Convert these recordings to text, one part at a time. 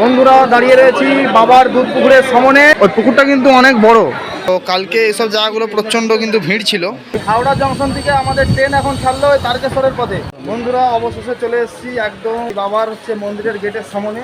বন্ধুরা দাঁড়িয়ে রয়েছি বাবার দুধ পুকুরের সামনে। ওই পুকুরটা কিন্তু অনেক বড়। তো কালকে এসব জায়গাগুলো প্রচন্ড কিন্তু ভিড় ছিল। হাওড়া জংশন থেকে আমাদের ট্রেন এখন ছাড়লো তারকেশ্বরের পথে। বন্ধুরা অবশেষে চলে এসেছি একদম বাবার মন্দিরের গেটের সামনে।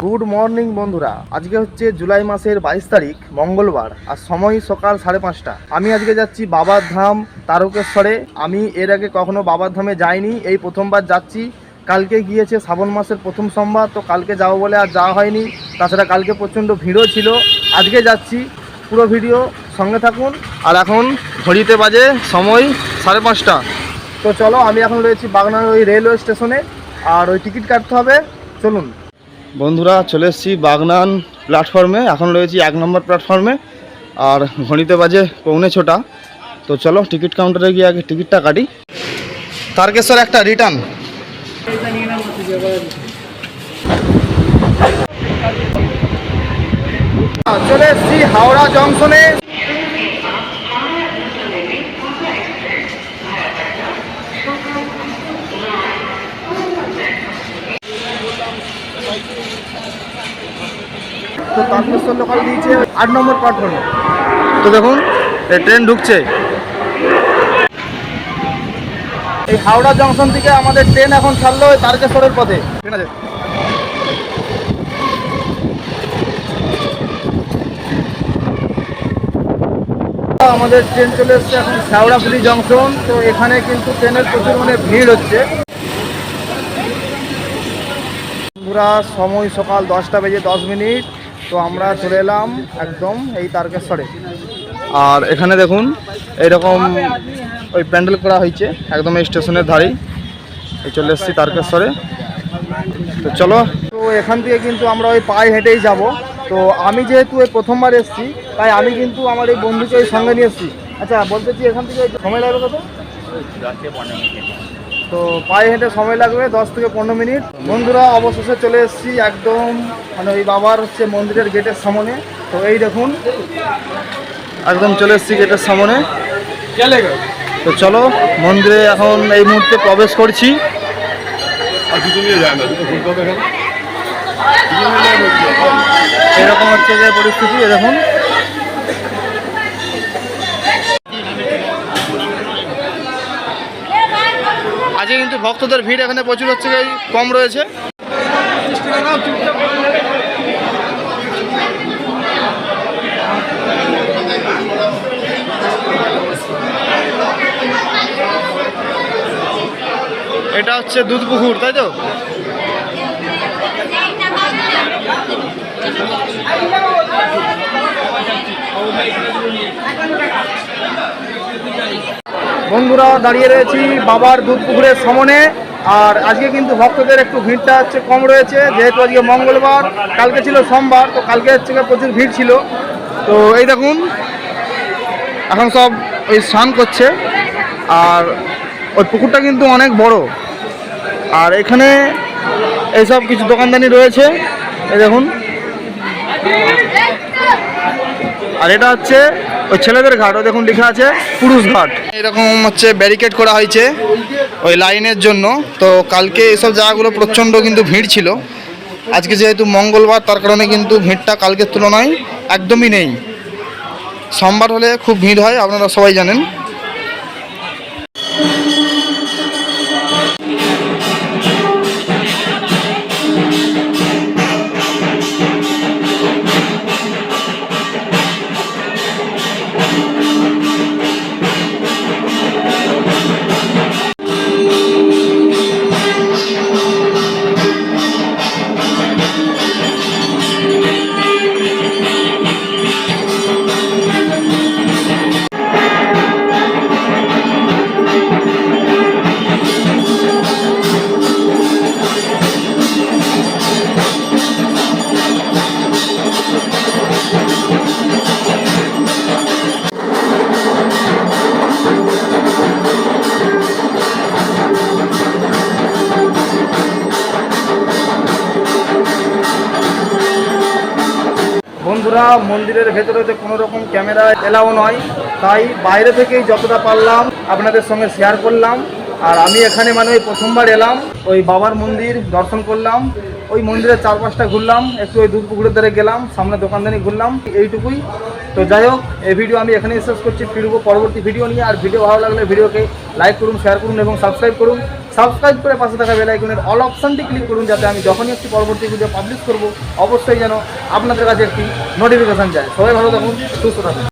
গুড মর্নিং বন্ধুরা, আজকে হচ্ছে জুলাই মাসের 22 তারিখ মঙ্গলবার, আর সময় সকাল 5:30। আমি আজকে যাচ্ছি বাবার ধাম তারকেশ্বরে। আমি এর আগে কখনো বাবার ধামে যাইনি, এই প্রথমবার যাচ্ছি। কালকে গিয়েছে শ্রাবণ মাসের প্রথম সোমবার, তো কালকে যাবো বলে আর যাওয়া হয়নি। তাছাড়া কালকে প্রচণ্ড ভিড়ও ছিল। আজকে যাচ্ছি, পুরো ভিডিও সঙ্গে থাকুন। আর এখন ঘড়িতে বাজে সময় 5:30। তো চলো, আমি এখন রয়েছি বাগনান ওই রেলওয়ে স্টেশনে, আর ওই টিকিট কাটতে হবে। চলুন বন্ধুরা, চলে এসেছি বাগনান প্ল্যাটফর্মে। এখন রয়েছি 1 নম্বর প্ল্যাটফর্মে, আর ঘড়িতে বাজে 6:45। তো চলো টিকিট কাউন্টারে গিয়ে আগে টিকিটটা কাটি। তারকেশ্বর একটা রিটার্ন। চলে এসেছি হাওড়া জংশনে। তো তারকেশ্বর লোকাল দিয়েছে 8 নম্বর প্ল্যাটফর্মে। তো দেখুন ট্রেন ঢুকছে। এই হাওড়া জংশন থেকে আমাদের ট্রেন এখন ছাড়লো তারকেশ্বরের পথে। ঠিক আছে, আমাদের ট্রেন চলে এসছে এখন শেওড়াফুলি জংশন। তো এখানে কিন্তু ট্রেনের প্রচুর ভিড় হচ্ছে। পুরা সময় সকাল 10:10। তো আমরা চলে এলাম একদম এই তারকেশ্বরে। আর এখানে দেখুন এইরকম ওই প্যান্ডেল করা হয়েছে একদম এই স্টেশনের ধারেই। এই চলে এসেছি তারকেশ্বরে। তো চলো, তো এখান থেকে কিন্তু আমরা ওই পায়ে হেঁটেই যাব। তো আমি যেহেতু এই প্রথমবার এসেছি, তাই আমি কিন্তু আমার এই বন্ধুকে ওই সঙ্গে নিয়ে এসেছি। আচ্ছা, বলতেছি এখান থেকে সময় লাগবে কত? তো পায়ে হেঁটে সময় লাগবে 10 থেকে 15 মিনিট। বন্ধুরা অবশেষে চলে এসেছি একদম ওই বাবার মন্দিরের গেটের সামনে। তো এই দেখুন একদম চলে এসেছি গেটের সামনে। তো চলো মন্দিরে এখন এই মুহূর্তে প্রবেশ করছি। এরকম হচ্ছে যে পরিস্থিতি, দেখুন। আজকে কিন্তু ভক্তদের ভিড় এখানে প্রচুর হচ্ছে, কম রয়েছে। এটা হচ্ছে দুধ পুকুর, তাই তো? বন্ধুরা দাঁড়িয়ে রয়েছি বাবার দুধ পুকুরের সামনে। আর আজকে কিন্তু ভক্তদের একটু ভিড়টা হচ্ছে কম রয়েছে, যেহেতু আজকে মঙ্গলবার, কালকে ছিল সোমবার। তো কালকে হচ্ছে প্রচুর ভিড় ছিল। তো এই দেখুন এখন সব ওই স্নান করছে। আর ওই পুকুরটা কিন্তু অনেক বড়। আর এখানে এইসব কিছু দোকানদানি রয়েছে, এই দেখুন। আর এটা হচ্ছে ওই ছেলেদের ঘাট, ওই দেখুন লেখা আছে পুরুষ ঘাট। এরকম হচ্ছে ব্যারিকেড করা হয়েছে ওই লাইনের জন্য। তো কালকে এসব জায়গাগুলো প্রচণ্ড কিন্তু ভিড় ছিল। আজকে যেহেতু মঙ্গলবার, তার কারণে কিন্তু ভিড়টা কালকের তুলনায় একদমই নেই। সোমবার হলে খুব ভিড় হয়, আপনারা সবাই জানেন। বন্ধুরা মন্দিরের ভেতরে কোনো রকম ক্যামেরা এলাও নয়, তাই বাইরে থেকেই যতটা পারলাম আপনাদের সঙ্গে শেয়ার করলাম। আর আমি এখানে মানে ওই প্রথমবার এলাম, ওই বাবার মন্দির দর্শন করলাম, ওই মন্দিরের চারপাশটা ঘুরলাম, একটু ওই দুধ পুকুরের ধারে গেলাম, সামনে দোকানদানি ঘুরলাম, এইটুকুই। তো যাই হোক, এই ভিডিও আমি এখানেই শেষ করছি, ফিরবো পরবর্তী ভিডিও নিয়ে। আর ভিডিও ভালো লাগলে ভিডিওকে লাইক করুন, শেয়ার করুন এবং সাবস্ক্রাইব করুন। সাবস্ক্রাইব করে পাশে থাকা বেল আইকনের অল অপশানটি ক্লিক করুন, যাতে আমি যখনই একটি পরবর্তী ভিডিও পাবলিশ করব অবশ্যই যেন আপনাদের কাছে একটি নোটিফিকেশান যায়। সবাই ভালো থাকুন, সুস্থ থাকুন।